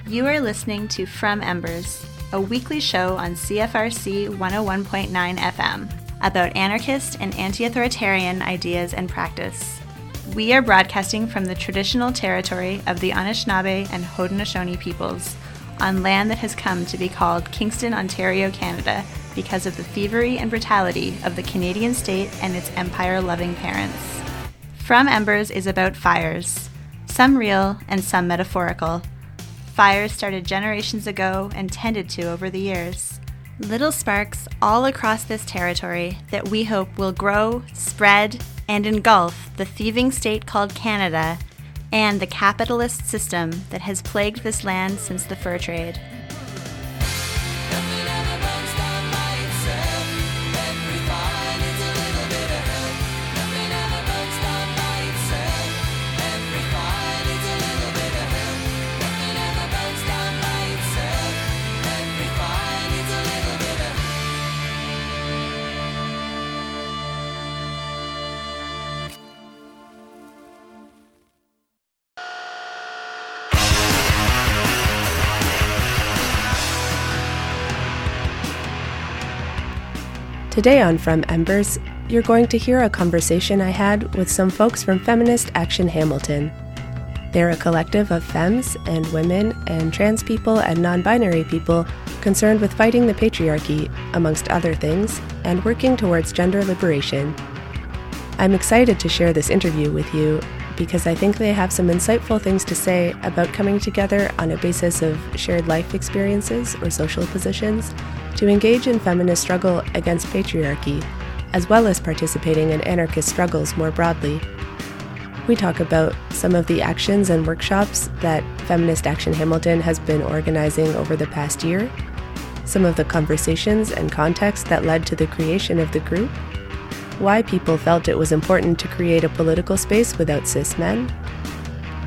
You are listening to From Embers, a weekly show on CFRC 101.9 FM about anarchist and anti-authoritarian ideas and practice. We are broadcasting from the traditional territory of the Anishinaabe and Haudenosaunee peoples on land that has come to be called Kingston, Ontario, Canada, because of the thievery and brutality of the Canadian state and its empire-loving parents. From Embers is about fires, some real and some metaphorical. Fires started generations ago and tended to over the years. Little sparks all across this territory that we hope will grow, spread, and engulf the thieving state called Canada and the capitalist system that has plagued this land since the fur trade. Today on From Embers, you're going to hear a conversation I had with some folks from Feminist Action Hamilton. They're a collective of femmes and women and trans people and non-binary people concerned with fighting the patriarchy, amongst other things, and working towards gender liberation. I'm excited to share this interview with you because I think they have some insightful things to say about coming together on a basis of shared life experiences or social positions to engage in feminist struggle against patriarchy, as well as participating in anarchist struggles more broadly. We talk about some of the actions and workshops that Feminist Action Hamilton has been organizing over the past year, some of the conversations and context that led to the creation of the group, why people felt it was important to create a political space without cis men,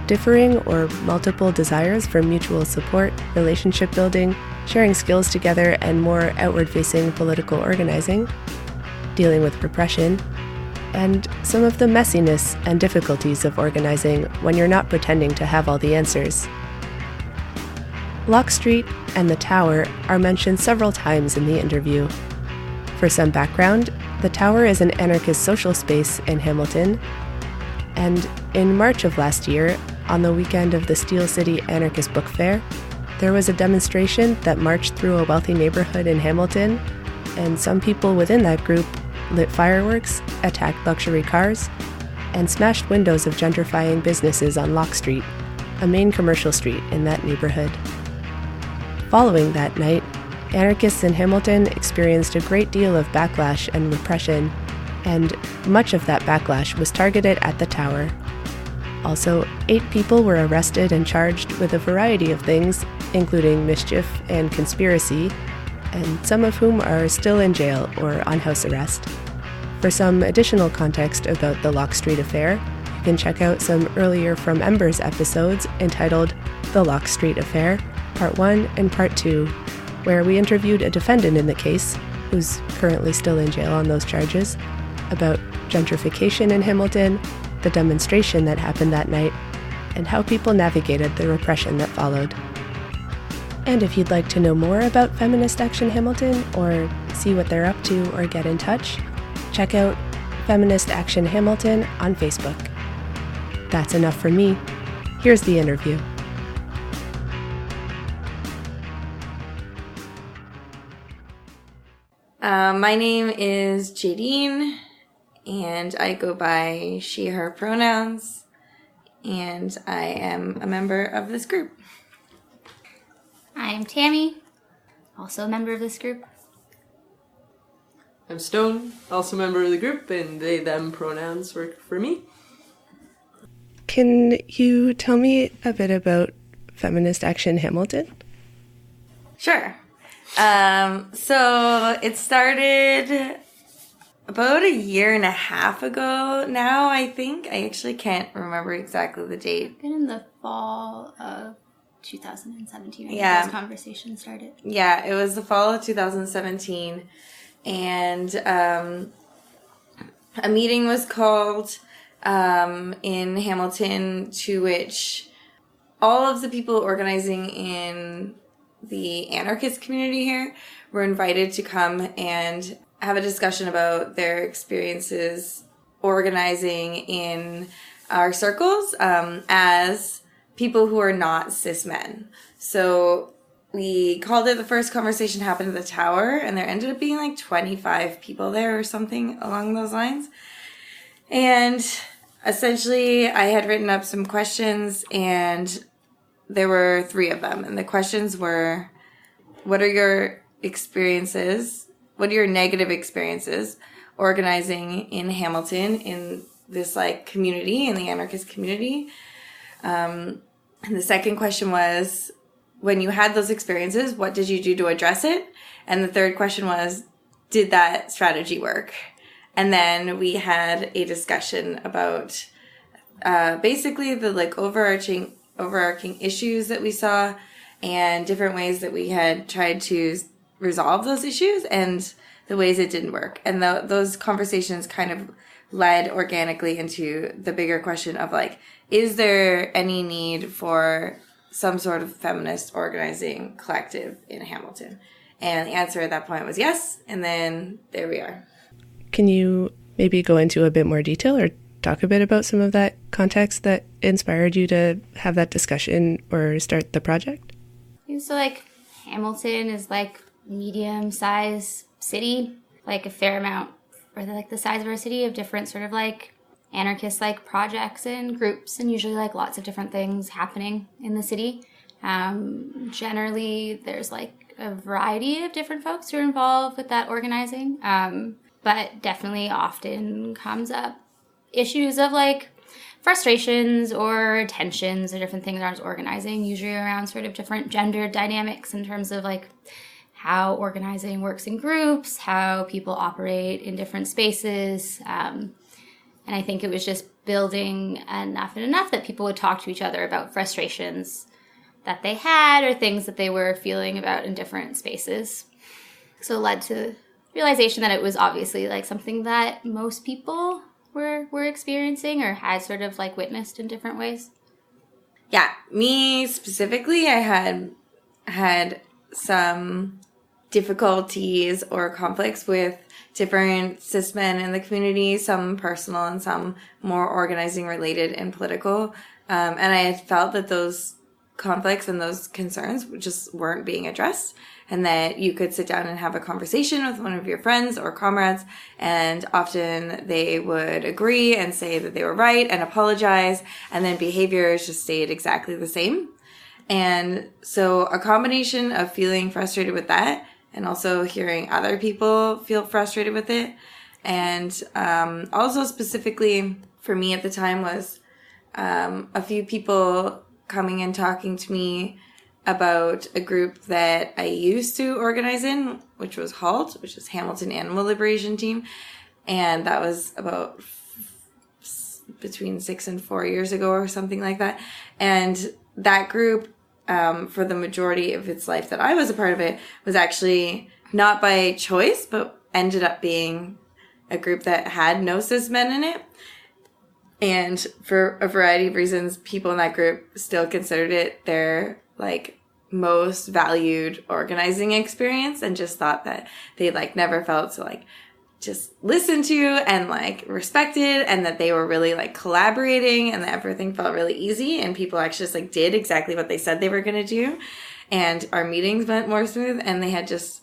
differing or multiple desires for mutual support, relationship building, sharing skills together, and more outward-facing political organizing, dealing with repression, and some of the messiness and difficulties of organizing when you're not pretending to have all the answers. Lock Street and the Tower are mentioned several times in the interview. For some background, the Tower is an anarchist social space in Hamilton, and in March of last year, on the weekend of the Steel City Anarchist Book Fair, there was a demonstration that marched through a wealthy neighborhood in Hamilton, and some people within that group lit fireworks, attacked luxury cars, and smashed windows of gentrifying businesses on Lock Street, a main commercial street in that neighborhood. Following that night, anarchists in Hamilton experienced a great deal of backlash and repression, and much of that backlash was targeted at the Tower. Also, 8 people were arrested and charged with a variety of things, including mischief and conspiracy, and some of whom are still in jail or on house arrest. For some additional context about the Lock Street affair, you can check out some earlier From Embers episodes entitled The Lock Street Affair, Part 1 and Part 2, where we interviewed a defendant in the case, who's currently still in jail on those charges, about gentrification in Hamilton, the demonstration that happened that night, and how people navigated the repression that followed. And if you'd like to know more about Feminist Action Hamilton, or see what they're up to or get in touch, check out Feminist Action Hamilton on Facebook. That's enough for me. Here's the interview. My name is Jadine, and I go by she, her pronouns, and I am a member of this group. I'm Tammy, also a member of this group. I'm Stone, also a member of the group, and they, them pronouns work for me. Can you tell me a bit about Feminist Action Hamilton? Sure. So it started about 1.5 years ago now, I think. I actually can't remember exactly the date. Been in the fall of 2017, I think this conversation started. Yeah, it was the fall of 2017. And a meeting was called in Hamilton to which all of the people organizing in the anarchist community here were invited to come and have a discussion about their experiences organizing in our circles as people who are not cis men. So we called it The First Conversation Happened at the Tower, and there ended up being like 25 people there or something along those lines. And essentially, I had written up some questions, and there were 3 of them. And the questions were, what are your experiences? What are your negative experiences organizing in Hamilton in this like community, in the anarchist community? And the second question was, when you had those experiences, what did you do to address it? And the third question was, did that strategy work? And then we had a discussion about basically the like overarching issues that we saw and different ways that we had tried to resolve those issues and the ways it didn't work. And those conversations kind of led organically into the bigger question of like, is there any need for some sort of feminist organizing collective in Hamilton? And the answer at that point was yes. And then there we are. Can you maybe go into a bit more detail or talk a bit about some of that context that inspired you to have that discussion or start the project? So like Hamilton is like medium-sized city, like a fair amount, or like the size of our city, of different sort of like anarchist like projects and groups, and usually like lots of different things happening in the city. Generally, there's like a variety of different folks who are involved with that organizing, but definitely often comes up issues of like frustrations or tensions or different things around organizing, usually around sort of different gender dynamics in terms of like how organizing works in groups, how people operate in different spaces. And I think it was just building enough that people would talk to each other about frustrations that they had or things that they were feeling about in different spaces. So it led to realization that it was obviously like something that most people were experiencing or had sort of like witnessed in different ways. Yeah, me specifically, I had some difficulties or conflicts with different cis men in the community, some personal and some more organizing related and political. And I had felt that those conflicts and those concerns just weren't being addressed, and that you could sit down and have a conversation with one of your friends or comrades, and often they would agree and say that they were right and apologize, and then behaviors just stayed exactly the same. And so a combination of feeling frustrated with that and also hearing other people feel frustrated with it, and also specifically for me at the time was a few people coming and talking to me about a group that I used to organize in, which was HALT, which is Hamilton Animal Liberation Team. And that was about between 6 and 4 years ago or something like that. And that group, for the majority of its life that I was a part of it, was actually not by choice, but ended up being a group that had no cis men in it. And for a variety of reasons, people in that group still considered it their like most valued organizing experience, and just thought that they like never felt so like just listened to and like respected, and that they were really like collaborating, and that everything felt really easy, and people actually just like did exactly what they said they were going to do, and our meetings went more smooth. And they had just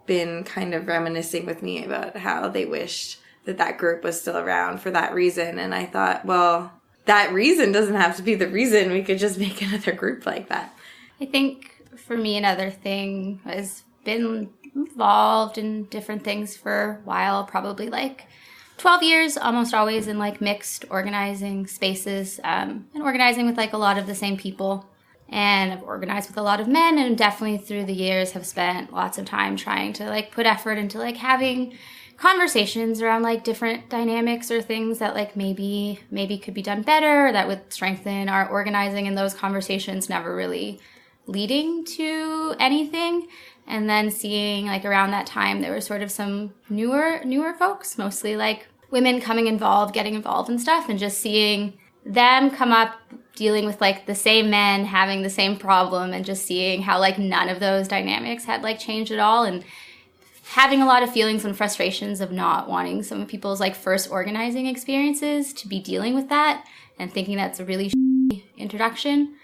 been kind of reminiscing with me about how they wished that group was still around for that reason. And I thought, well, that reason doesn't have to be the reason. We could just make another group like that. I think for me, another thing has been involved in different things for a while, probably like 12 years, almost always in like mixed organizing spaces, and organizing with like a lot of the same people. And I've organized with a lot of men, and definitely through the years have spent lots of time trying to like put effort into like having conversations around like different dynamics or things that like maybe could be done better, or that would strengthen our organizing, and those conversations never really leading to anything. And then seeing like around that time there were sort of some newer folks, mostly like women getting involved and stuff, and just seeing them come up dealing with like the same men having the same problem and just seeing how like none of those dynamics had like changed at all, and having a lot of feelings and frustrations of not wanting some of people's like first organizing experiences to be dealing with that, and thinking that's a really introduction.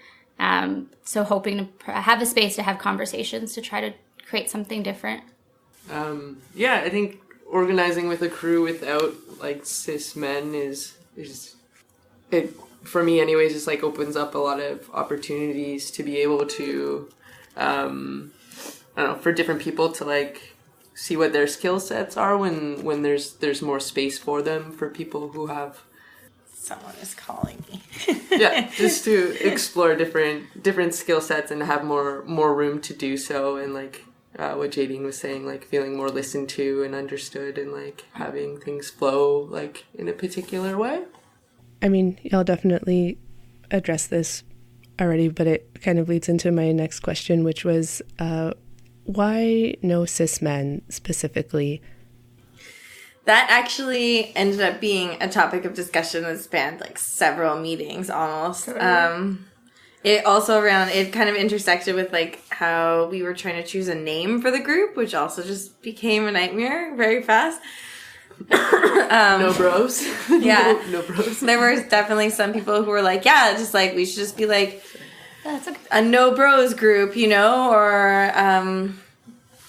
So hoping to have a space to have conversations to try to create something different. Yeah, I think organizing with a crew without like cis men is it, for me anyways, just like opens up a lot of opportunities to be able to I don't know, for different people to like see what their skill sets are when there's more space for them, for people who have... Someone is calling me. Yeah, just to explore different skill sets and have more room to do so, and like what Jadine was saying, like feeling more listened to and understood, and like having things flow like in a particular way. I mean, y'all definitely addressed this already, but it kind of leads into my next question, which was why no cis men specifically? That actually ended up being a topic of discussion that spanned like several meetings almost. It also it kind of intersected with like how we were trying to choose a name for the group, which also just became a nightmare very fast. No bros. Yeah. No bros. There were definitely some people who were like, yeah, just like we should just be like a no bros group, you know, or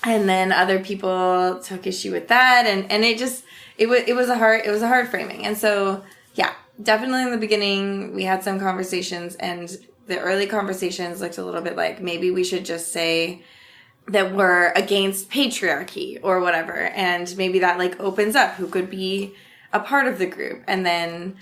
and then other people took issue with that, and it was a hard framing. And so yeah, definitely in the beginning we had some conversations, and the early conversations looked a little bit like maybe we should just say that we're against patriarchy or whatever, and maybe that like opens up who could be a part of the group. And then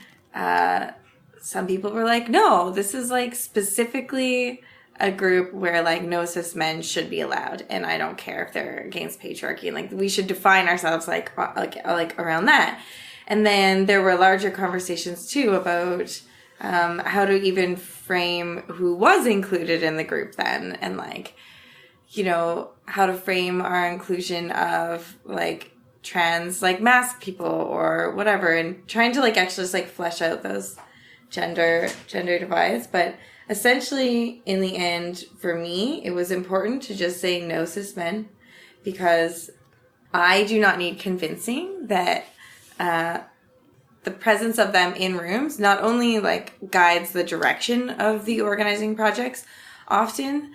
some people were like, no, this is like specifically a group where like no cis men should be allowed, and I don't care if they're against patriarchy, and like we should define ourselves like around that. And then there were larger conversations too about how to even frame who was included in the group then, and like, you know, how to frame our inclusion of like trans like mask people or whatever, and trying to like actually just like flesh out those gender divides. But essentially, in the end, for me, it was important to just say no cis men, because I do not need convincing that the presence of them in rooms not only like guides the direction of the organizing projects often,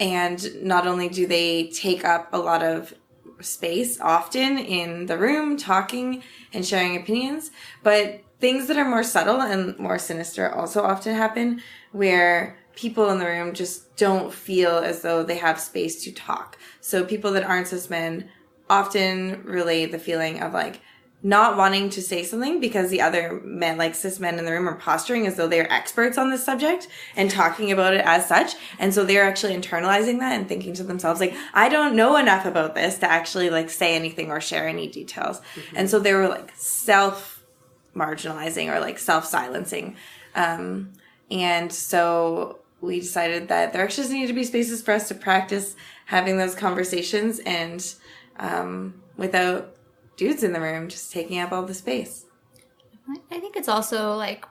and not only do they take up a lot of space often in the room talking and sharing opinions, but things that are more subtle and more sinister also often happen, where people in the room just don't feel as though they have space to talk. So people that aren't cis men often relay the feeling of like not wanting to say something because the other men, like cis men in the room, are posturing as though they're experts on this subject and talking about it as such. And so they're actually internalizing that and thinking to themselves, like, I don't know enough about this to actually like say anything or share any details. Mm-hmm. And so they were like self-marginalizing or like self-silencing. And so we decided that there actually needed to be spaces for us to practice having those conversations, and without dudes in the room just taking up all the space. I think it's also like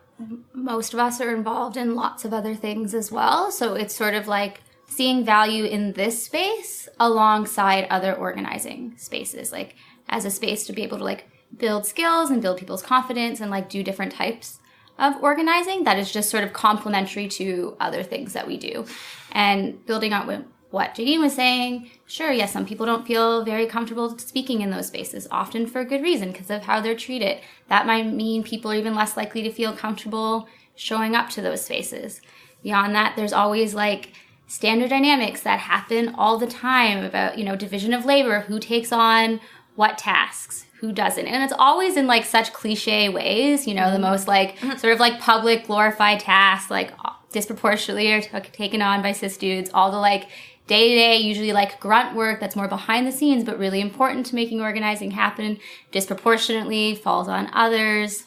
most of us are involved in lots of other things as well. So it's sort of like seeing value in this space alongside other organizing spaces, like as a space to be able to like build skills and build people's confidence and like do different types of organizing that is just sort of complementary to other things that we do. And building on what Jadine was saying, sure, yes, some people don't feel very comfortable speaking in those spaces, often for good reason, because of how they're treated. That might mean people are even less likely to feel comfortable showing up to those spaces. Beyond that, there's always like standard dynamics that happen all the time about, you know, division of labor, who takes on what tasks, who doesn't. And it's always in like such cliche ways, you know, the most like sort of like public glorified tasks, like disproportionately are taken on by cis dudes, all the like day-to-day, usually like grunt work that's more behind the scenes, but really important to making organizing happen, disproportionately falls on others.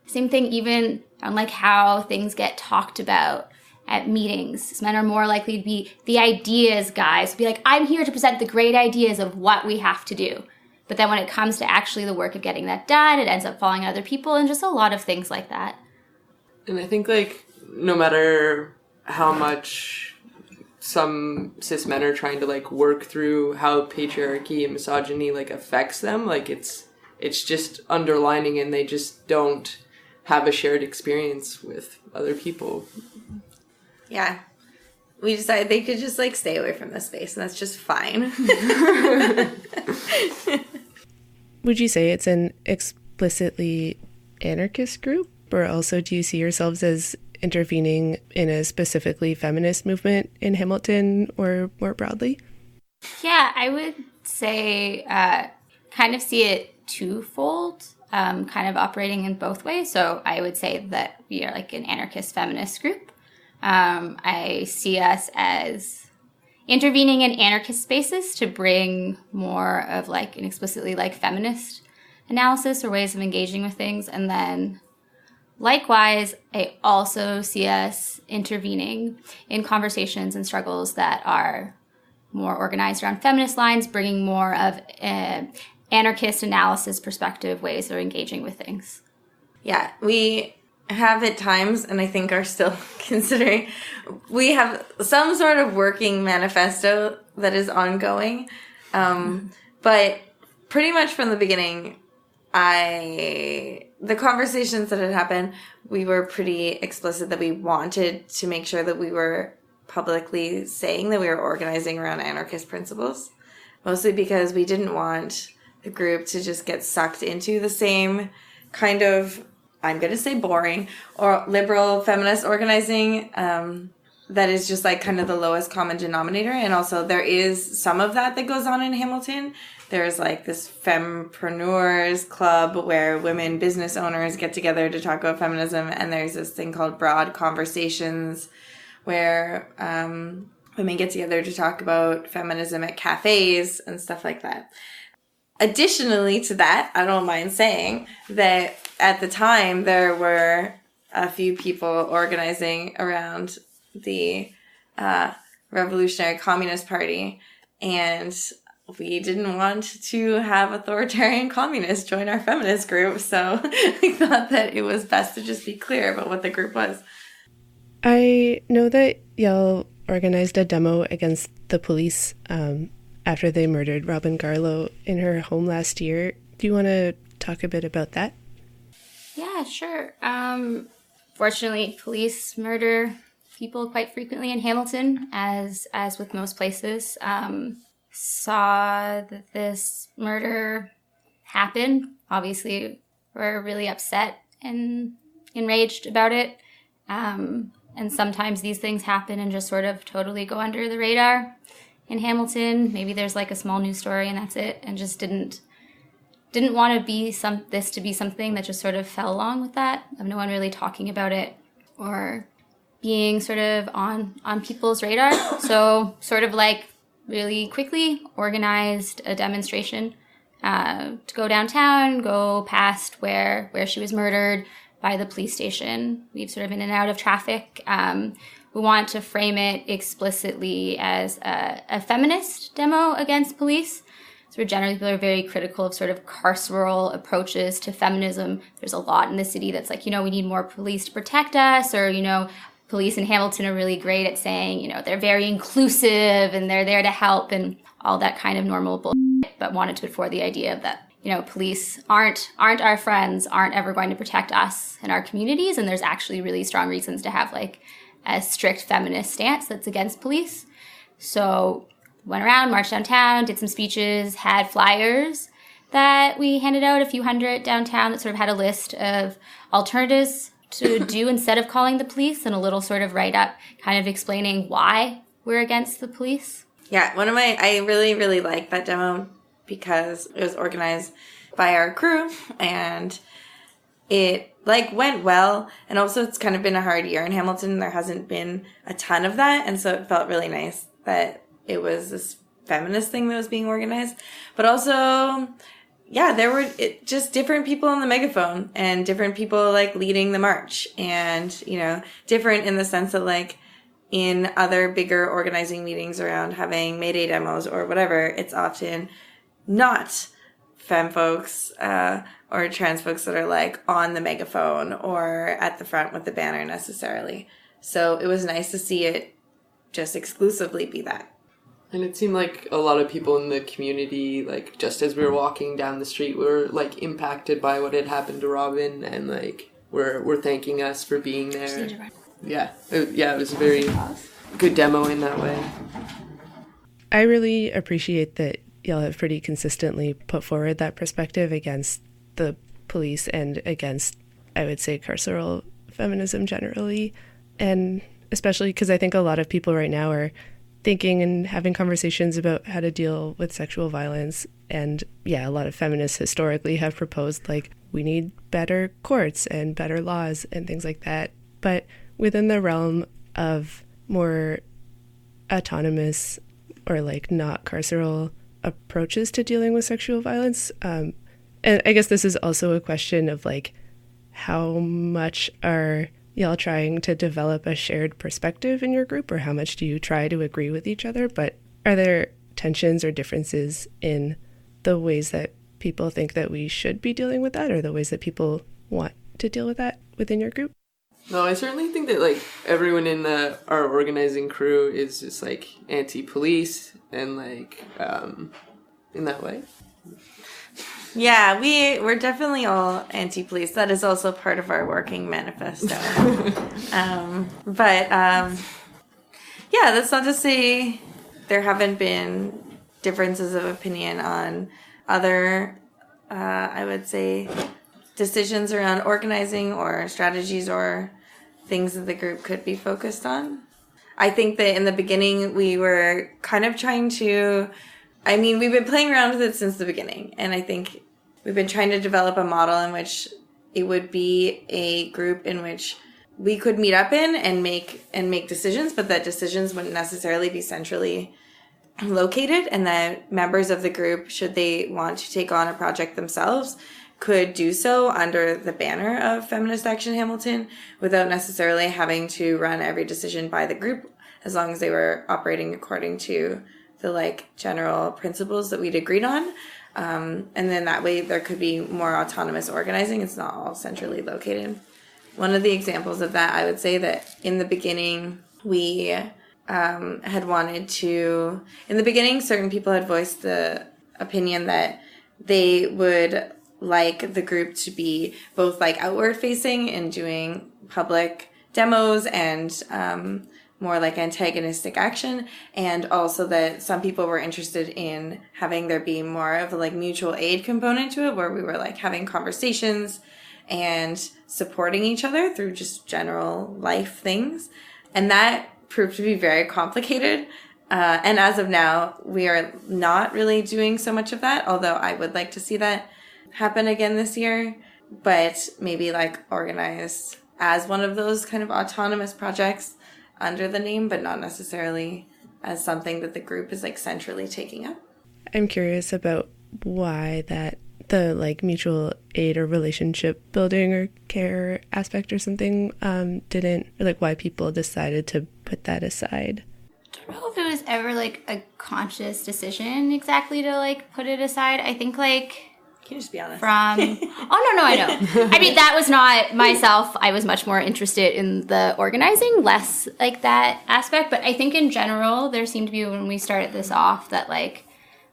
Same thing even on like how things get talked about at meetings. Men are more likely to be the ideas guys, be like, I'm here to present the great ideas of what we have to do. But then when it comes to actually the work of getting that done, it ends up falling on other people, and just a lot of things like that. And I think like no matter how much some cis men are trying to like work through how patriarchy and misogyny like affects them, like it's just underlining, and they just don't have a shared experience with other people. Yeah. We decided they could just like stay away from this space, and that's just fine. Would you say it's an explicitly anarchist group, or also do you see yourselves as intervening in a specifically feminist movement in Hamilton or more broadly? Yeah, I would say kind of see it twofold, kind of operating in both ways. So I would say that we are like an anarchist feminist group. I see us as intervening in anarchist spaces to bring more of like an explicitly like feminist analysis or ways of engaging with things. And then likewise, I also see us intervening in conversations and struggles that are more organized around feminist lines, bringing more of an anarchist analysis perspective ways of engaging with things. Yeah, we have at times, and I think are still considering, we have some sort of working manifesto that is ongoing. But pretty much from the beginning, the conversations that had happened, we were pretty explicit that we wanted to make sure that we were publicly saying that we were organizing around anarchist principles, mostly because we didn't want the group to just get sucked into the same kind of, I'm going to say boring, or liberal feminist organizing that is just like kind of the lowest common denominator. And also there is some of that goes on in Hamilton. There's like this fempreneurs club where women business owners get together to talk about feminism. And there's this thing called broad conversations where women get together to talk about feminism at cafes and stuff like that. Additionally to that, I don't mind saying that at the time there were a few people organizing around the Revolutionary Communist Party, and we didn't want to have authoritarian communists join our feminist group, so we thought that it was best to just be clear about what the group was. I know that y'all organized a demo against the police after they murdered Robin Garlow in her home last year. Do you want to talk a bit about that? Yeah, sure. Fortunately, police murder people quite frequently in Hamilton, as with most places. Saw that this murder happen. Obviously, we're really upset and enraged about it. And sometimes these things happen and just sort of totally go under the radar. In Hamilton, maybe there's like a small news story and that's it, and just didn't want to be this to be something that just sort of fell along with that, of no one really talking about it or being sort of on people's radar. So sort of like really quickly organized a demonstration to go downtown, go past where she was murdered by the police station. We've sort of in and out of traffic. We want to frame it explicitly as a feminist demo against police. So generally people are very critical of sort of carceral approaches to feminism. There's a lot in the city that's like, we need more police to protect us, or, police in Hamilton are really great at saying, they're very inclusive and they're there to help and all that kind of normal bullshit, but wanted to put forward the idea of that, police aren't our friends, aren't ever going to protect us and our communities, and there's actually really strong reasons to have like a strict feminist stance that's against police. So went around, marched downtown, did some speeches, had flyers that we handed out, a few hundred downtown, that sort of had a list of alternatives to do instead of calling the police, and a little sort of write-up kind of explaining why we're against the police. Yeah, I really, really like that demo because it was organized by our crew, and it went well. And also it's kind of been a hard year in Hamilton. There hasn't been a ton of that. And so it felt really nice that it was this feminist thing that was being organized. But also, yeah, there were just different people on the megaphone and different people leading the march, and, different in the sense that in other bigger organizing meetings around having May Day demos or whatever, it's often not femme folks, or trans folks that are on the megaphone or at the front with the banner necessarily. So it was nice to see it just exclusively be that. And it seemed like a lot of people in the community, like, just as we were walking down the street, were, like, impacted by what had happened to Robin, and, like, were thanking us for being there. Yeah. It was a very good demo in that way. I really appreciate that y'all have pretty consistently put forward that perspective against the police and against, I would say, carceral feminism generally. And especially because I think a lot of people right now are thinking and having conversations about how to deal with sexual violence. And yeah, a lot of feminists historically have proposed, like, we need better courts and better laws and things like that. But within the realm of more autonomous or, like, not carceral approaches to dealing with sexual violence, and I guess this is also a question of, like, how much are y'all trying to develop a shared perspective in your group, or how much do you try to agree with each other? But are there tensions or differences in the ways that people think that we should be dealing with that, or the ways that people want to deal with that within your group? No, I certainly think that, like, everyone in our organizing crew is just, like, anti-police and, like, in that way. Yeah, we're definitely all anti-police. That is also part of our working manifesto. Yeah, that's not to say there haven't been differences of opinion on other, I would say, decisions around organizing or strategies or things that the group could be focused on. I think that in the beginning we were kind of trying to, we've been playing around with it since the beginning, and I think we've been trying to develop a model in which it would be a group in which we could meet up in and make decisions, but that decisions wouldn't necessarily be centrally located, and that members of the group, should they want to take on a project themselves, could do so under the banner of Feminist Action Hamilton without necessarily having to run every decision by the group, as long as they were operating according to the, like, general principles that we'd agreed on. And then that way there could be more autonomous organizing. It's not all centrally located. One of the examples of that, I would say that in the beginning, we had wanted to... In the beginning, certain people had voiced the opinion that they would like the group to be both, like, outward-facing and doing public demos and more like antagonistic action, and also that some people were interested in having there be more of a, like, mutual aid component to it, where we were, like, having conversations and supporting each other through just general life things. And that proved to be very complicated. And as of now, we are not really doing so much of that, although I would like to see that happen again this year, but maybe, like, organized as one of those kind of autonomous projects under the name, but not necessarily as something that the group is, like, centrally taking up. I'm curious about why that the, like, mutual aid or relationship building or care aspect or something didn't, or, like, why people decided to put that aside. I don't know if it was ever, like, a conscious decision exactly to, like, put it aside. I think, like... Can you just be honest? From... Oh, no, I know. I mean, that was not myself. I was much more interested in the organizing, less, like, that aspect. But I think in general, there seemed to be, when we started this off, that, like,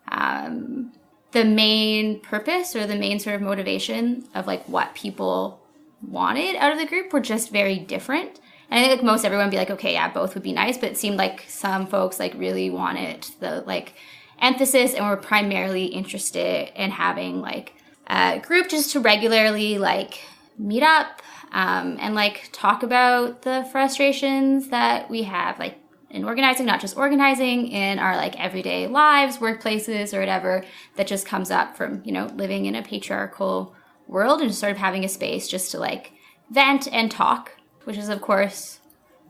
the main purpose or the main sort of motivation of, like, what people wanted out of the group were just very different. And I think, like, most everyone would be like, okay, yeah, both would be nice. But it seemed like some folks, like, really wanted the, like, emphasis and were primarily interested in having, like, a group just to regularly, like, meet up and, like, talk about the frustrations that we have, like, in organizing, not just organizing, in our, like, everyday lives, workplaces, or whatever, that just comes up from, you know, living in a patriarchal world, and just sort of having a space just to, like, vent and talk, which is, of course,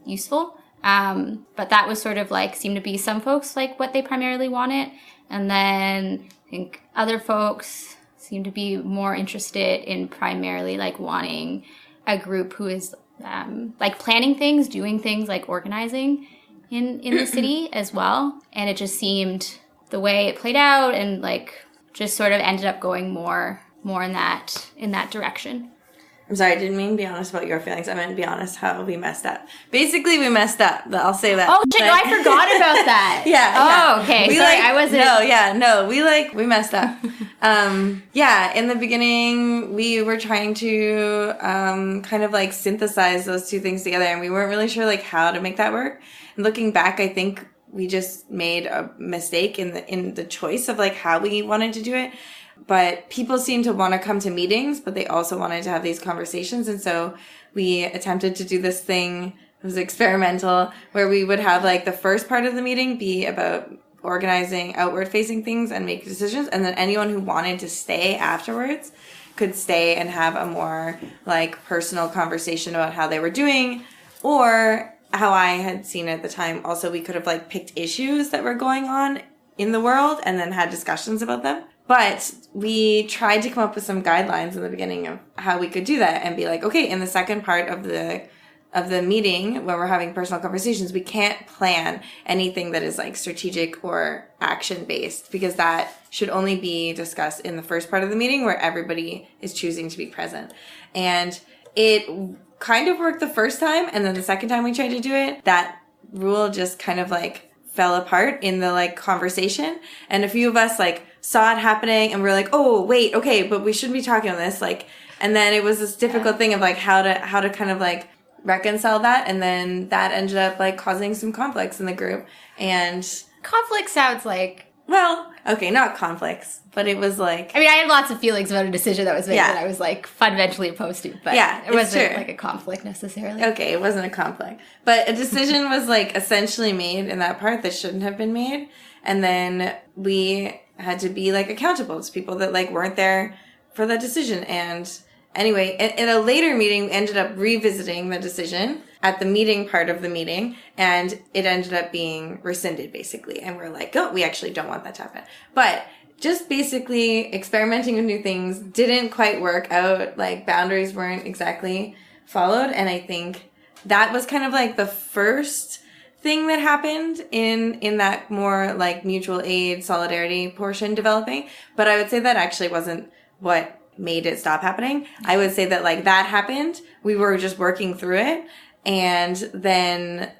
useful. But that was sort of, like, seemed to be some folks, like, what they primarily wanted. And then I think other folks seem to be more interested in primarily, like, wanting a group who is, like, planning things, doing things, like, organizing in the city as well. And it just seemed the way it played out, and, like, just sort of ended up going more in that direction. I'm sorry, I didn't mean be honest about your feelings. I meant be honest how we messed up. Basically, we messed up. I'll say that. Oh, shit, no, I forgot about that. Yeah. Okay. We Sorry, I wasn't. We messed up. In the beginning, we were trying to kind of like synthesize those two things together, and we weren't really sure like how to make that work. And looking back, I think we just made a mistake in the choice of like how we wanted to do it. But people seemed to want to come to meetings, but they also wanted to have these conversations. And so we attempted to do this thing, it was experimental, where we would have like the first part of the meeting be about organizing outward facing things and make decisions. And then anyone who wanted to stay afterwards could stay and have a more like personal conversation about how they were doing, or how I had seen it at the time. Also, we could have like picked issues that were going on in the world and then had discussions about them. But we tried to come up with some guidelines in the beginning of how we could do that and be like, okay, in the second part of the meeting, when we're having personal conversations, we can't plan anything that is like strategic or action based, because that should only be discussed in the first part of the meeting where everybody is choosing to be present. And it kind of worked the first time, and then the second time we tried to do it, that rule just kind of like fell apart in the like conversation. And a few of us like saw it happening and we're like, oh wait, okay, but we shouldn't be talking on this, like, and then it was this difficult thing of like how to kind of like reconcile that, and then that ended up like causing some conflicts in the group. And Conflict sounds like, well, okay, not conflicts, but it was like, I mean, I had lots of feelings about a decision that was made Yeah. that I was like fundamentally opposed to, but Yeah, it wasn't it's true. like a conflict necessarily. okay, it wasn't a conflict, but a decision was like essentially made in that part that shouldn't have been made. And then we had to be like accountable to people that like weren't there for that decision. And anyway, in a later meeting, we ended up revisiting the decision at the meeting part of the meeting, and it ended up being rescinded basically. And we're like, oh, we actually don't want that to happen. But just basically experimenting with new things didn't quite work out. Like boundaries weren't exactly followed. And I think that was kind of like the first thing that happened in that more like mutual aid solidarity portion developing. But I would say that actually wasn't what made it stop happening. I would say that like that happened, we were just working through it, and then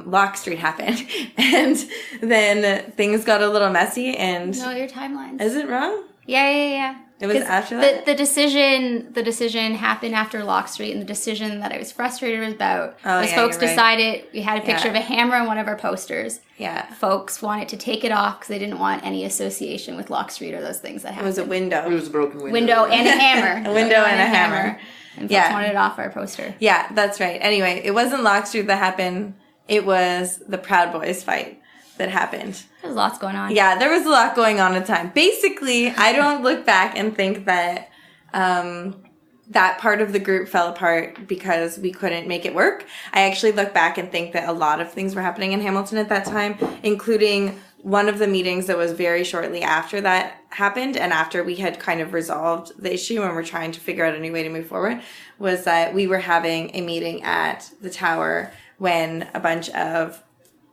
Lock Street happened, and then things got a little messy. And No, your timelines. is it wrong? Yeah. It was after that? The decision happened after Lock Street, and the decision that I was frustrated about was folks you're right. decided, we had a picture Yeah. of a hammer on one of our posters. Yeah. Folks wanted to take it off because they didn't want any association with Lock Street or those things that It happened. was a window. It was a broken window. Window and a hammer. A window and a hammer. And folks Yeah. wanted it off our poster. Yeah, that's right. Anyway, it wasn't Lock Street that happened. It was the Proud Boys fight that happened. There's lots going on. Yeah, there was a lot going on at the time. Basically, I don't look back and think that that part of the group fell apart because we couldn't make it work. I actually look back and think that a lot of things were happening in Hamilton at that time, including one of the meetings that was very shortly after that happened, and after we had kind of resolved the issue and we're trying to figure out a new way to move forward, was that we were having a meeting at the Tower when a bunch of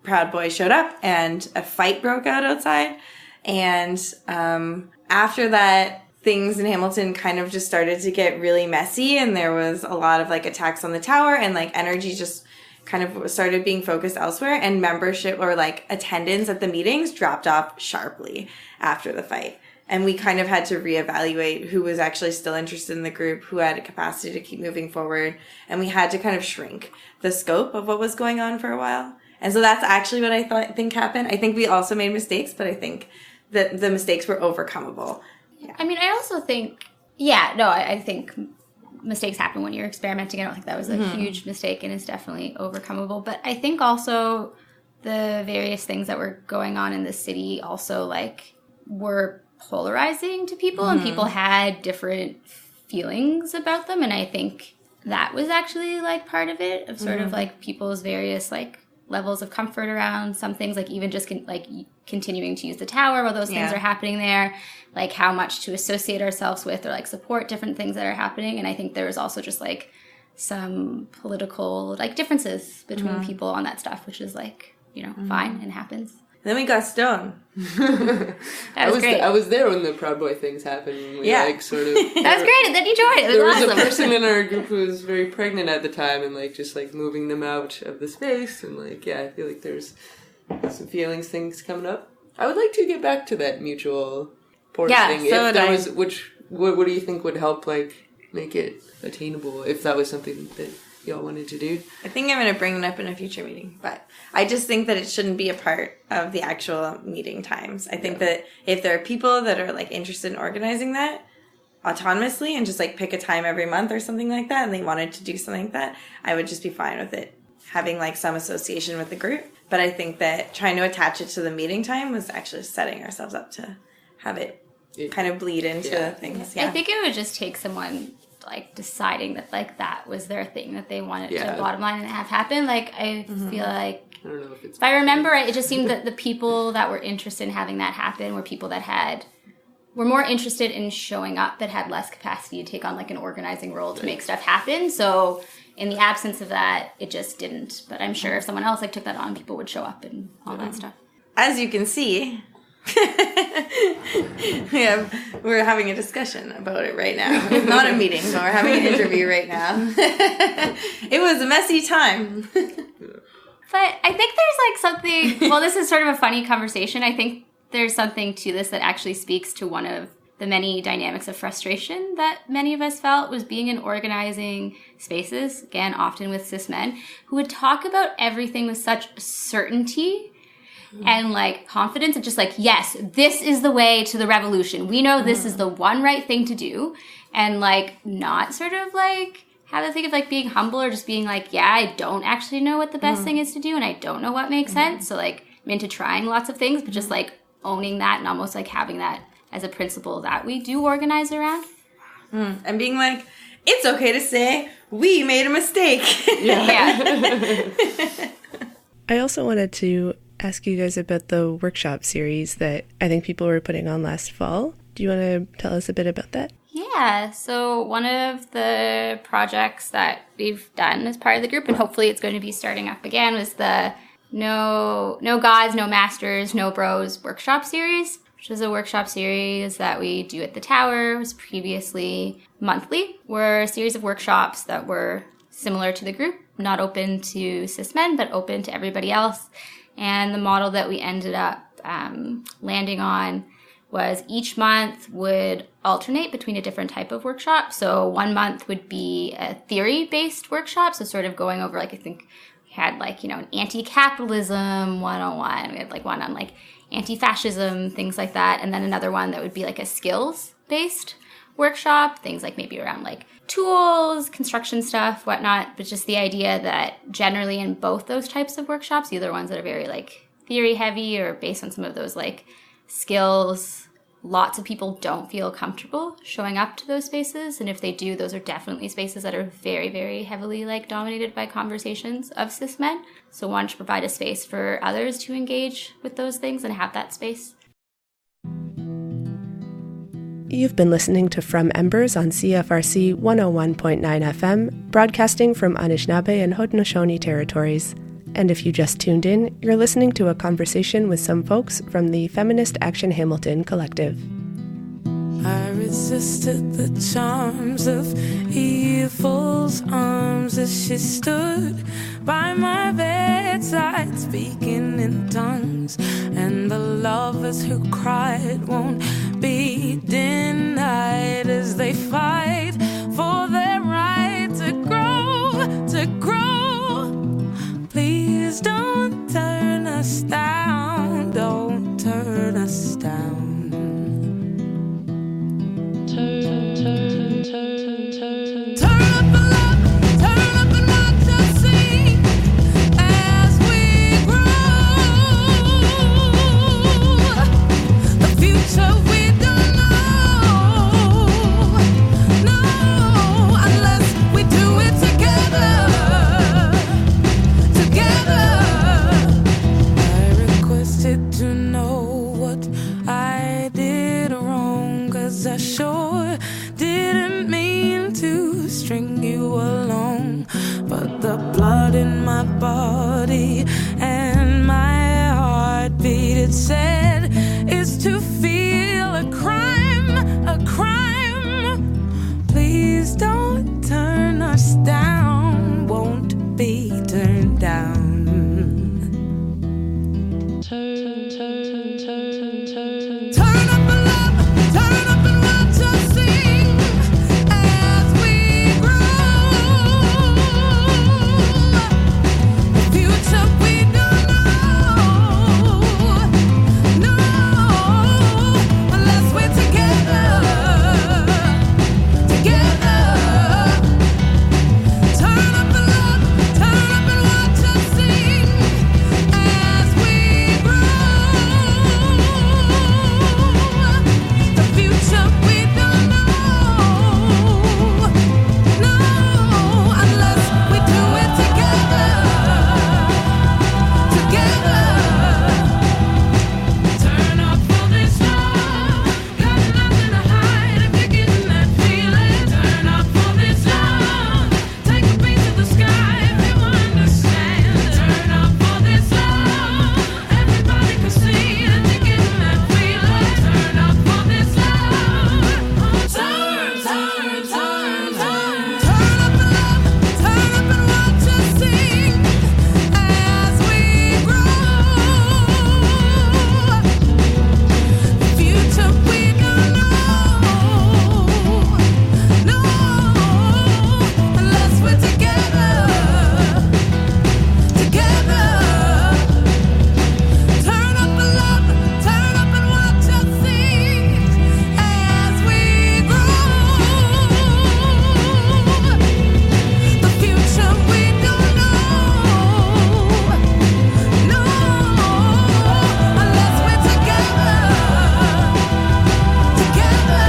Proud Boys showed up and a fight broke out outside. And after that, things in Hamilton kind of just started to get really messy, and there was a lot of like attacks on the Tower, and like energy just kind of started being focused elsewhere, and membership or like attendance at the meetings dropped off sharply after the fight. And we kind of had to reevaluate who was actually still interested in the group, who had a capacity to keep moving forward, and we had to kind of shrink the scope of what was going on for a while. And so that's actually what I think happened. I think we also made mistakes, but I think that the mistakes were overcomable. Yeah. I mean, I also think, I think mistakes happen when you're experimenting. I don't think that was a huge mistake, and it's definitely overcomable. But I think also the various things that were going on in the city also like were polarizing to people, and people had different feelings about them. And I think that was actually like part of it, of sort of like people's various like levels of comfort around some things, like even just continuing to use the Tower while those things are happening there, like how much to associate ourselves with or like support different things that are happening. And I think there was also just like some political like differences between people on that stuff, which is like, you know, fine and happens. Then we got stoned. That was great. I was there when the Proud Boy things happened. We sort of. That was great. And then you joined. It was there awesome. was a person in our group who was very pregnant at the time, and just moving them out of the space, and I feel like there's some things coming up. I would like to get back to that mutual porch thing. So if that was, what do you think would help make it attainable? If that was something that y'all wanted to do? I think I'm going to bring it up in a future meeting, but I just think that it shouldn't be a part of the actual meeting times. I think that if there are people that are interested in organizing that autonomously and just pick a time every month or something like that, and they wanted to do something like that, I would just be fine with it having some association with the group. But I think that trying to attach it to the meeting time was actually setting ourselves up to have it kind of bleed into things. Yeah. I think it would just take someone deciding that that was their thing that they wanted to bottom line and have happen. I feel I don't know if I remember right, it just seemed that the people that were interested in having that happen were people that were more interested in showing up, but had less capacity to take on an organizing role to make stuff happen. So in the absence of that, it just didn't. But I'm sure if someone else took that on, people would show up and all that stuff. As you can see, we're having a discussion about it right now. It's not a meeting, but we're having an interview right now. It was a messy time. But I think there's something, well, this is sort of a funny conversation. I think there's something to this that actually speaks to one of the many dynamics of frustration that many of us felt was being in organizing spaces, again, often with cis men, who would talk about everything with such certainty and confidence and just yes, this is the way to the revolution. We know this is the one right thing to do. And not sort of have to think of being humble or just being I don't actually know what the best thing is to do and I don't know what makes sense. So I'm into trying lots of things, but just owning that and almost having that as a principle that we do organize around. And being it's okay to say we made a mistake. I also wanted to ask you guys about the workshop series that I think people were putting on last fall. Do you want to tell us a bit about that? Yeah, so one of the projects that we've done as part of the group, and hopefully it's going to be starting up again, was the No Gods, No Masters, No Bros workshop series, which is a workshop series that we do at the Tower. It was previously monthly. Were a series of workshops that were similar to the group, not open to cis men, but open to everybody else. And the model that we ended up landing on was each month would alternate between a different type of workshop. So one month would be a theory-based workshop, so sort of going over, I think we had an anti-capitalism 101. We had one on anti-fascism, things like that. And then another one that would be a skills-based workshop, things maybe around tools, construction stuff, whatnot. But just the idea that generally in both those types of workshops, either ones that are very theory heavy or based on some of those skills, lots of people don't feel comfortable showing up to those spaces. And if they do, those are definitely spaces that are very, very heavily dominated by conversations of cis men. So one should provide a space for others to engage with those things and have that space. You've been listening to From Embers on CFRC 101.9 FM, broadcasting from Anishinaabe and Haudenosaunee territories. And if you just tuned in, you're listening to a conversation with some folks from the Feminist Action Hamilton collective. I resisted the charms of evil's arms as she stood by my bedside, speaking in tongues. And the lovers who cried won't be denied as they fight for their right to grow, to grow. Please don't turn us down, don't turn us down. Turn up the love, turn up and watch us sing as we grow. The future we don't know, no, unless we do it together. I requested to know what I did wrong, 'cause I sure didn't mean to string you along. But the blood in my body and my heart beat it said is to feel a crime, a crime. Please don't turn us down, won't be turned down. Turn up a love, turn up and watch us sing as we grow. The future we don't know, no, unless we're together, together. Turn up a love, turn up and watch us sing as we grow. The future we don't know, no, unless we do it together, together. Turn up for this love, got nothing to hide if you're getting that feeling. Turn up for this love, take a beat to the sky if you understand. Turn up for this love, everybody can see that you're getting that feeling. Turn up for this love, turn, turn, turn, turn. Turn up the love, turn up and watch us sing as we grow. The future we don't know, no, unless we're together, together. Turn up a love, turn up and watch us sing as we grow. The future we don't know, no, unless we're together, together.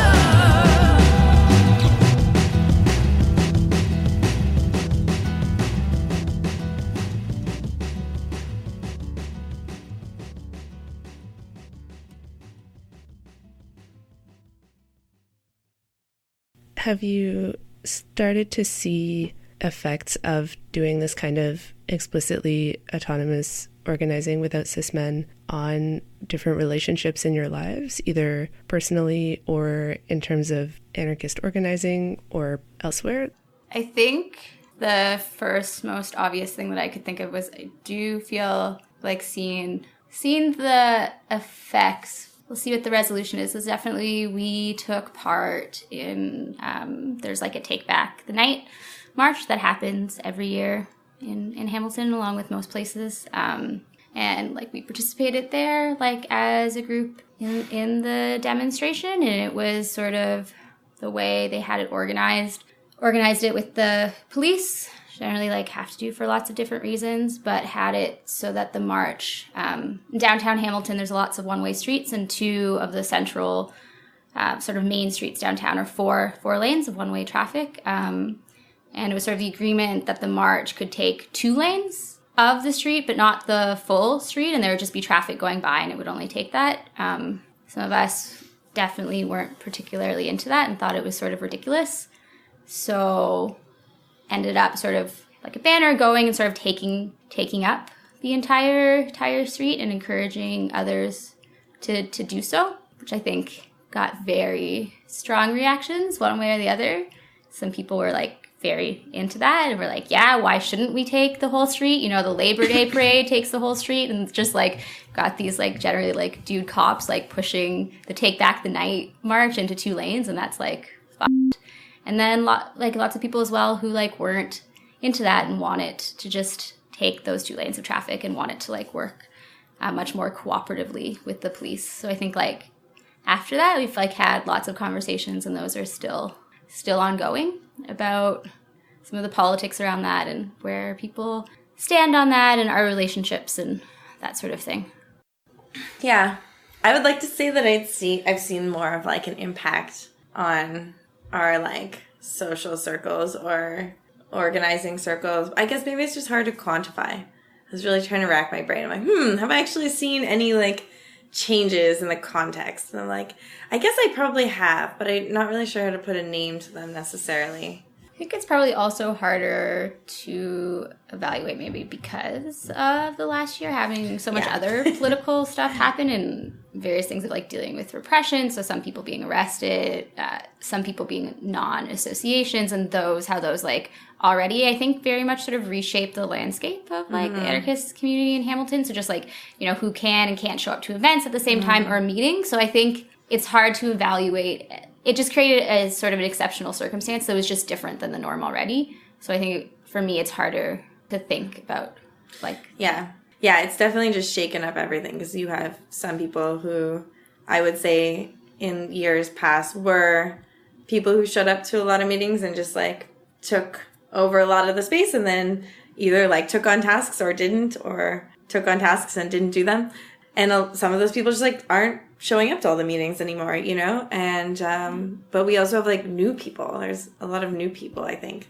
Have you started to see effects of doing this kind of explicitly autonomous organizing without cis men on different relationships in your lives, either personally or in terms of anarchist organizing or elsewhere? I think the first most obvious thing that I could think of was I do feel like seeing the effects. We'll see what the resolution is. Is definitely we took part in there's like a Take Back the Night march that happens every year in Hamilton, along with most places. And like we participated there like as a group in the demonstration, and it was sort of the way they had it organized it with the police, generally like have to do for lots of different reasons, but had it so that the march, in downtown Hamilton, there's lots of one-way streets, and two of the central sort of main streets downtown are four lanes of one-way traffic. And it was sort of the agreement that the march could take 2 lanes of the street, but not the full street, and there would just be traffic going by, and it would only take that. Some of us definitely weren't particularly into that and thought it was sort of ridiculous. So ended up sort of like a banner going and sort of taking up the entire street and encouraging others to do so, which I think got very strong reactions one way or the other. Some people were like very into that and were like, yeah, why shouldn't we take the whole street? You know, the Labor Day parade takes the whole street, and just like got these like generally like dude cops like pushing the Take Back the Night march into 2 lanes, and that's like fucked. And then lots of people as well who like weren't into that and wanted to just take those 2 lanes of traffic and wanted to like work much more cooperatively with the police. So I think like after that we've like had lots of conversations, and those are still ongoing, about some of the politics around that and where people stand on that and our relationships and that sort of thing. Yeah. I would like to say that I've seen more of like an impact on our like social circles or organizing circles. I guess maybe it's just hard to quantify. I was really trying to rack my brain. I'm like, have I actually seen any like changes in the context? And I'm like, I guess I probably have, but I'm not really sure how to put a name to them necessarily. think it's probably also harder to evaluate maybe because of the last year having so much other political stuff happen and various things of like dealing with repression. So some people being arrested, some people being non-associations, and how those like already, I think, very much sort of reshape the landscape of like the anarchist community in Hamilton. So just like, who can and can't show up to events at the same time or meetings. So I think it's hard to evaluate. It just created a sort of an exceptional circumstance that was just different than the norm already. So I think for me, it's harder to think about like... Yeah, it's definitely just shaken up everything because you have some people who I would say in years past were people who showed up to a lot of meetings and just like took over a lot of the space and then either like took on tasks or didn't, or took on tasks and didn't do them. And some of those people just like aren't showing up to all the meetings anymore, and but we also have like new people. There's a lot of new people, I think,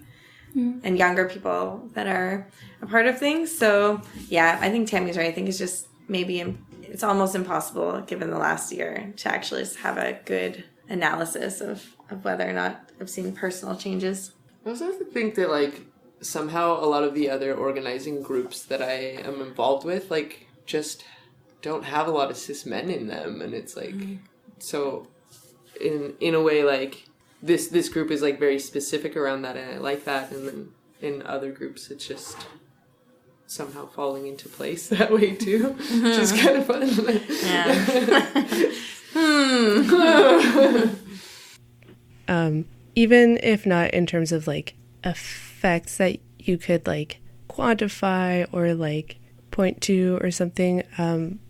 and younger people that are a part of things. So yeah, I think Tammy's right. I think it's just maybe it's almost impossible given the last year to actually just have a good analysis of whether or not I've seen personal changes. I also think that like somehow a lot of the other organizing groups that I am involved with like just don't have a lot of cis men in them, and it's like so in a way like this group is like very specific around that, and I like that, and then in other groups it's just somehow falling into place that way too, which is kind of fun. Even if not in terms of like effects that you could like quantify or like point to or something,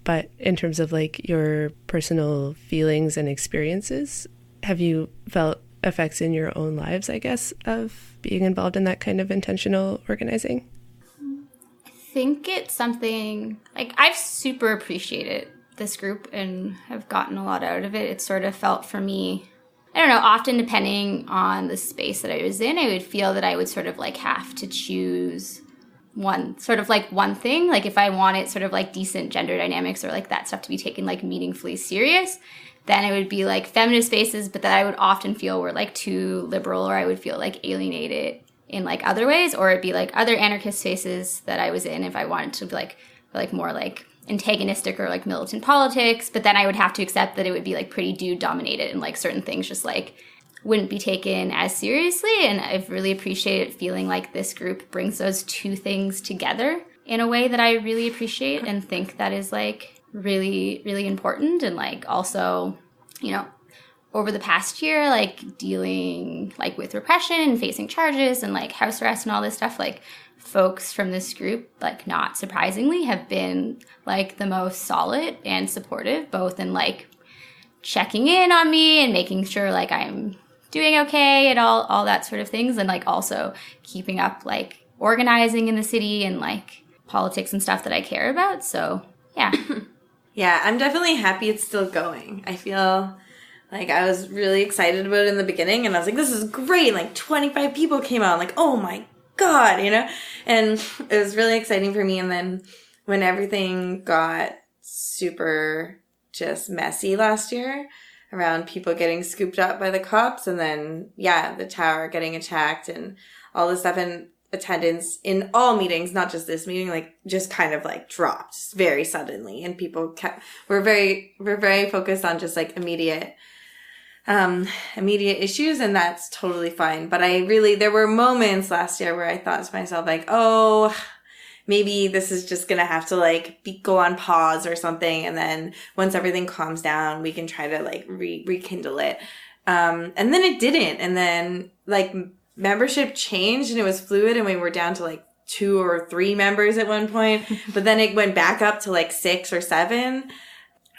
but in terms of like your personal feelings and experiences, have you felt effects in your own lives, I guess, of being involved in that kind of intentional organizing? I think it's something like I've super appreciated this group and have gotten a lot out of it. It sort of felt for me, I don't know, often depending on the space that I was in, I would feel that I would sort of like have to choose one thing. Like if I wanted sort of like decent gender dynamics or like that stuff to be taken like meaningfully serious, then it would be like feminist spaces, but that I would often feel were like too liberal, or I would feel like alienated in like other ways, or it'd be like other anarchist spaces that I was in if I wanted to be like more like antagonistic or like militant politics, but then I would have to accept that it would be like pretty dude dominated and like certain things just like wouldn't be taken as seriously. And I've really appreciated feeling like this group brings those two things together in a way that I really appreciate and think that is like really, really important. And like also, over the past year, like dealing like with repression and facing charges and like house arrest and all this stuff, like folks from this group, like not surprisingly, have been like the most solid and supportive, both in like checking in on me and making sure like I'm doing okay and all that sort of things, and like also keeping up like organizing in the city and like politics and stuff that I care about. So yeah. Yeah, I'm definitely happy it's still going. I feel like I was really excited about it in the beginning, and I was like, this is great. Like 25 people came out. I'm like, oh my God, and it was really exciting for me. And then when everything got super just messy last year around people getting scooped up by the cops, and then, the tower getting attacked and all this stuff, and attendance in all meetings, not just this meeting, like just kind of like dropped very suddenly, and people we're very focused on just like immediate issues, and that's totally fine. But there were moments last year where I thought to myself like, oh, maybe this is just gonna have to like go on pause or something, and then once everything calms down, we can try to like rekindle it. And then it didn't, and then like membership changed and it was fluid, and we were down to like 2 or 3 members at one point, but then it went back up to like 6 or 7.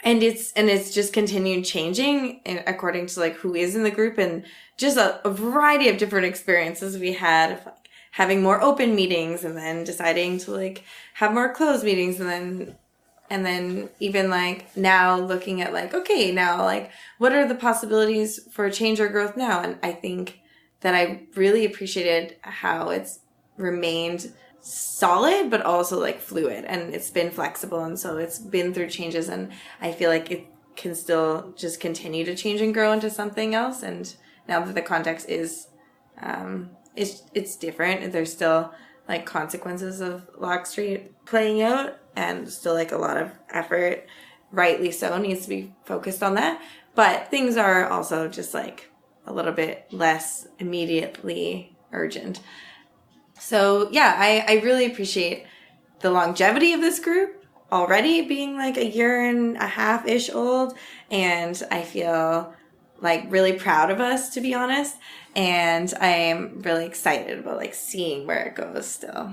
And it's just continued changing according to like who is in the group, and just a variety of different experiences we had of like having more open meetings, and then deciding to like have more closed meetings, and then even like now looking at like, okay, now like what are the possibilities for change or growth now? And I think that I really appreciated how it's remained solid, but also like fluid, and it's been flexible, and so it's been through changes, and I feel like it can still just continue to change and grow into something else. And now that the context is it's different. There's still like consequences of Lock Street playing out, and still like a lot of effort, rightly so, needs to be focused on that. But things are also just like a little bit less immediately urgent. So yeah, I really appreciate the longevity of this group already being like a year and a half-ish old. And I feel like really proud of us, to be honest. And I am really excited about like seeing where it goes still.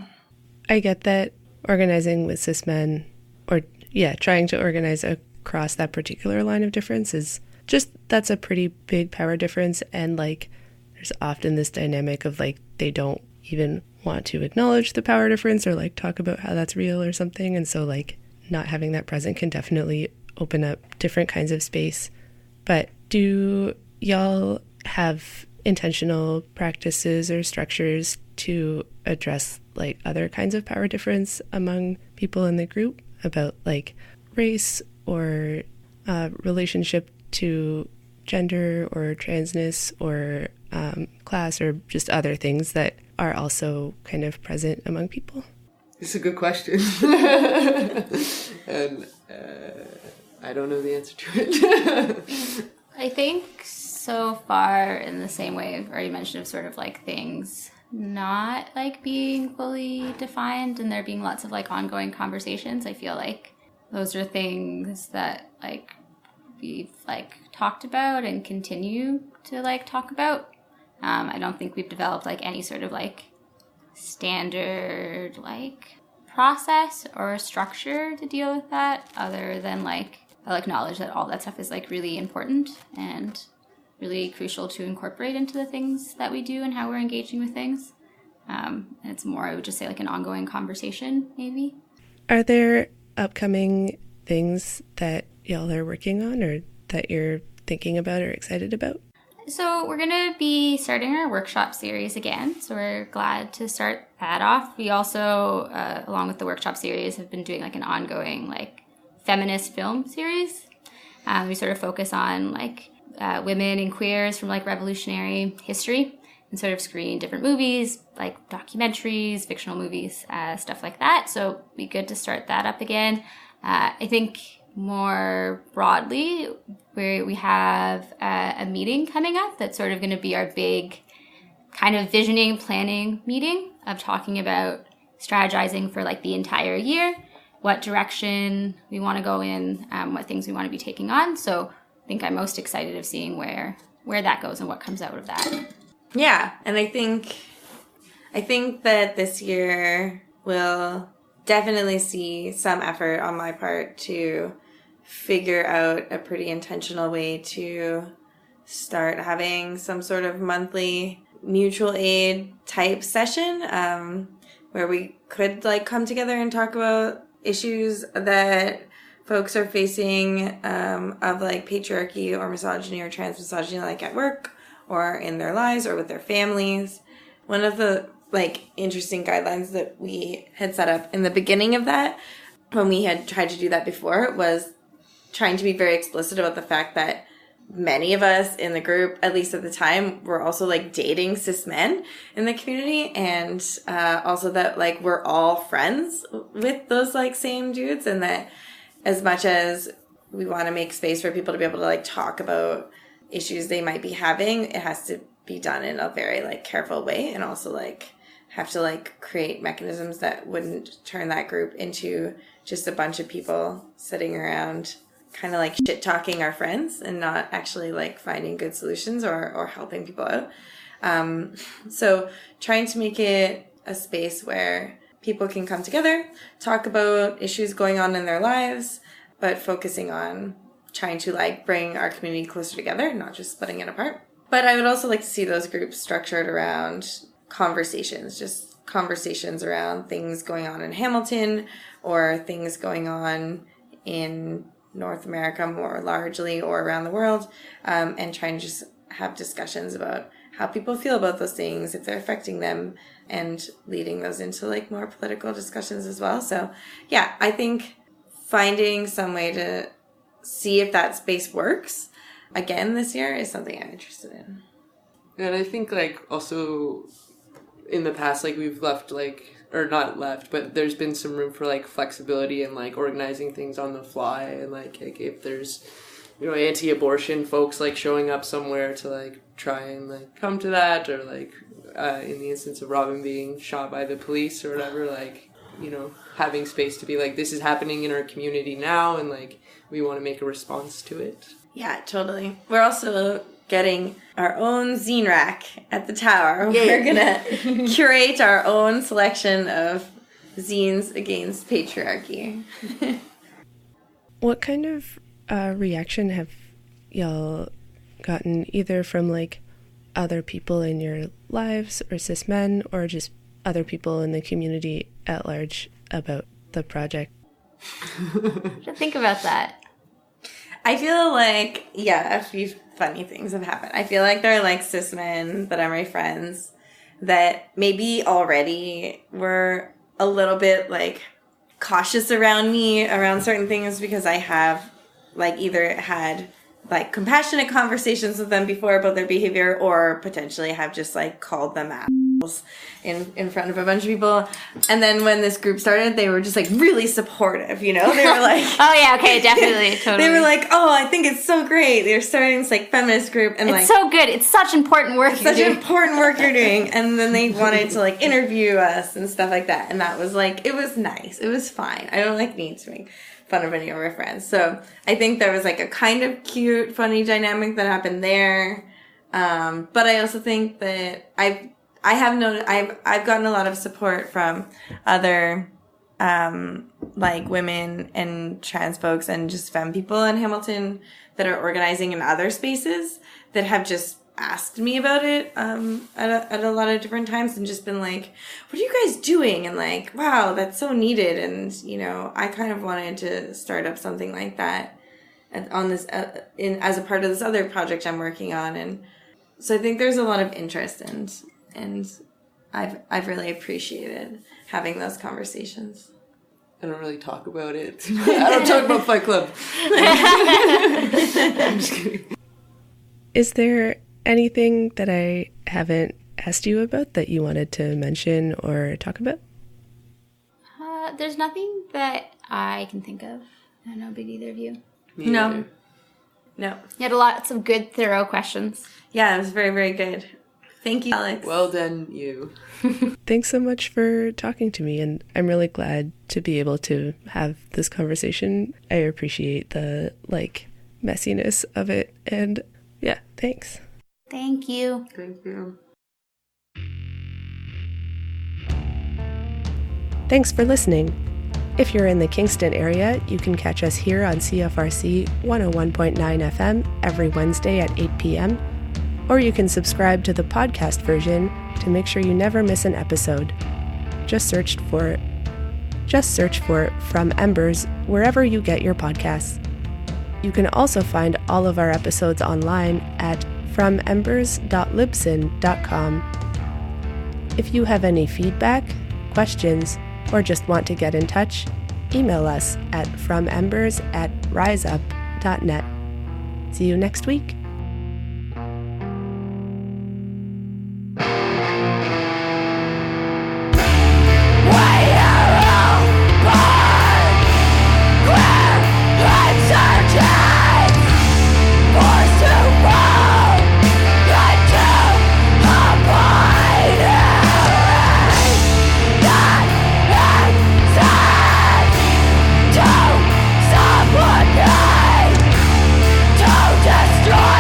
I get that organizing with cis men, or trying to organize across that particular line of difference is just, that's a pretty big power difference. And like, there's often this dynamic of like, they don't even want to acknowledge the power difference or like talk about how that's real or something. And so like not having that present can definitely open up different kinds of space. But do y'all have intentional practices or structures to address like other kinds of power difference among people in the group about like race or relationship to gender or transness or class or just other things that are also kind of present among people? It's a good question. And I don't know the answer to it. I think so far in the same way I've already mentioned of sort of like things not like being fully defined and there being lots of like ongoing conversations. I feel like those are things that like we've like talked about and continue to like talk about. I don't think we've developed like any sort of like standard like process or structure to deal with that, other than like I'll acknowledge that all that stuff is like really important and really crucial to incorporate into the things that we do and how we're engaging with things. And it's more, I would just say, like an ongoing conversation, maybe. Are there upcoming things that y'all are working on or that you're thinking about or excited about? So we're going to be starting our workshop series again. So we're glad to start that off. We also, along with the workshop series, have been doing like an ongoing like feminist film series. We sort of focus on like women and queers from like revolutionary history and sort of screen different movies, like documentaries, fictional movies, stuff like that. So it'd be good to start that up again. I think more broadly, we have a meeting coming up that's sort of going to be our big kind of visioning, planning meeting of talking about strategizing for like the entire year, what direction we want to go in, what things we want to be taking on. So I think I'm most excited of seeing where that goes and what comes out of that. Yeah, and I think that this year will definitely see some effort on my part to figure out a pretty intentional way to start having some sort of monthly mutual aid type session where we could like come together and talk about issues that folks are facing of like patriarchy or misogyny or trans misogyny, like at work or in their lives or with their families. One of the like interesting guidelines that we had set up in the beginning of that, when we had tried to do that before, was trying to be very explicit about the fact that many of us in the group, at least at the time, were also like dating cis men in the community, and also that like we're all friends with those like same dudes, and that as much as we want to make space for people to be able to like talk about issues they might be having, it has to be done in a very like careful way, and also like have to like create mechanisms that wouldn't turn that group into just a bunch of people sitting around kind of like shit talking our friends and not actually like finding good solutions or helping people out. So trying to make it a space where people can come together, talk about issues going on in their lives, but focusing on trying to like bring our community closer together, not just splitting it apart. But I would also like to see those groups structured around conversations, just conversations around things going on in Hamilton or things going on in North America more largely or around the world, and trying to just have discussions about how people feel about those things, if they're affecting them, and leading those into like more political discussions as well. So yeah, I think finding some way to see if that space works again this year is something I'm interested in. And I think like also in the past, like, we've left, like, or not left, but there's been some room for, like, flexibility and, like, organizing things on the fly, and, like if there's, you know, anti-abortion folks, like, showing up somewhere to, like, try and, like, come to that, or, like, in the instance of Robin being shot by the police or whatever, like, you know, having space to be like, this is happening in our community now, and, like, we want to make a response to it. Yeah, totally. We're also getting our own zine rack at the Tower. We're gonna curate our own selection of zines against patriarchy. What kind of reaction have y'all gotten, either from, like, other people in your lives or cis men, or just other people in the community at large about the project? Think about that. I feel like, a few funny things have happened. I feel like there are, like, cis men that are my friends that maybe already were a little bit, like, cautious around me, around certain things, because I have, like, either had, like, compassionate conversations with them before about their behavior, or potentially have just, like, called them assholes in front of a bunch of people. And then when this group started, they were just, like, really supportive, you know? They were like... Oh, yeah, okay, definitely, totally. They were like, oh, I think it's so great. They're starting this, like, feminist group. And, it's so good. It's such important work you're doing. Important work you're doing. And then they wanted to, like, interview us and stuff like that. And that was, like, it was nice. It was fine. I don't, like, need to make fun of any of our friends. So I think there was, like, a kind of cute, funny dynamic that happened there. But I also think that I've gotten a lot of support from other, like, women and trans folks and just femme people in Hamilton that are organizing in other spaces that have just asked me about it at a lot of different times, and just been like, what are you guys doing? And, like, wow, that's so needed. And, you know, I kind of wanted to start up something like that on this as a part of this other project I'm working on. And so I think there's a lot of interest, and I've really appreciated having those conversations. I don't really talk about it. I don't talk about Fight Club. I'm just kidding. Is there anything that I haven't asked you about that you wanted to mention or talk about? There's nothing that I can think of. I don't know about either of you. No. You had lots of good, thorough questions. Yeah, it was very, very good. Thank you, Alex. Well done, you. Thanks so much for talking to me, and I'm really glad to be able to have this conversation. I appreciate the, like, messiness of it, and yeah, thanks. Thank you. Thank you. Thanks for listening. If you're in the Kingston area, you can catch us here on CFRC 101.9 FM every Wednesday at 8 p.m., or you can subscribe to the podcast version to make sure you never miss an episode. Just search for From Embers wherever you get your podcasts. You can also find all of our episodes online at fromembers.libsyn.com. If you have any feedback, questions, or just want to get in touch, email us at fromembers@riseup.net. See you next week. Destroy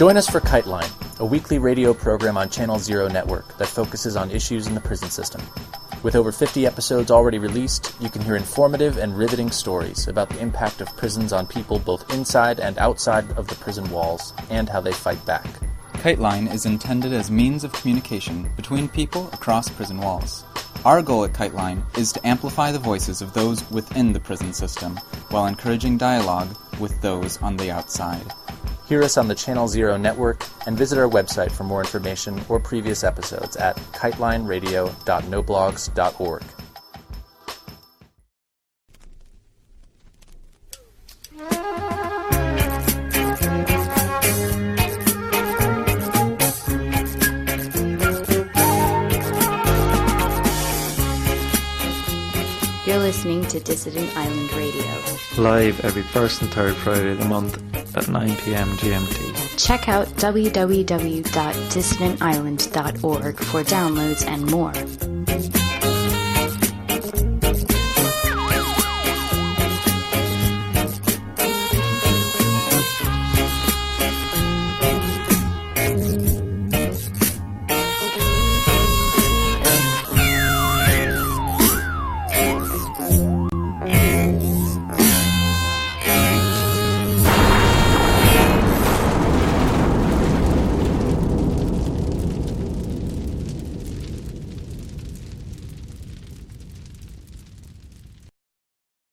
Join us for Kite Line, a weekly radio program on Channel Zero Network that focuses on issues in the prison system. With over 50 episodes already released, you can hear informative and riveting stories about the impact of prisons on people both inside and outside of the prison walls, and how they fight back. Kite Line is intended as means of communication between people across prison walls. Our goal at Kite Line is to amplify the voices of those within the prison system while encouraging dialogue with those on the outside. Hear us on the Channel Zero Network and visit our website for more information or previous episodes at kitelineradio.noblogs.org. You're listening to Dissident Island Radio. Live every first and third Friday of the month at 9 p.m. GMT. Check out www.dissidentisland.org for downloads and more.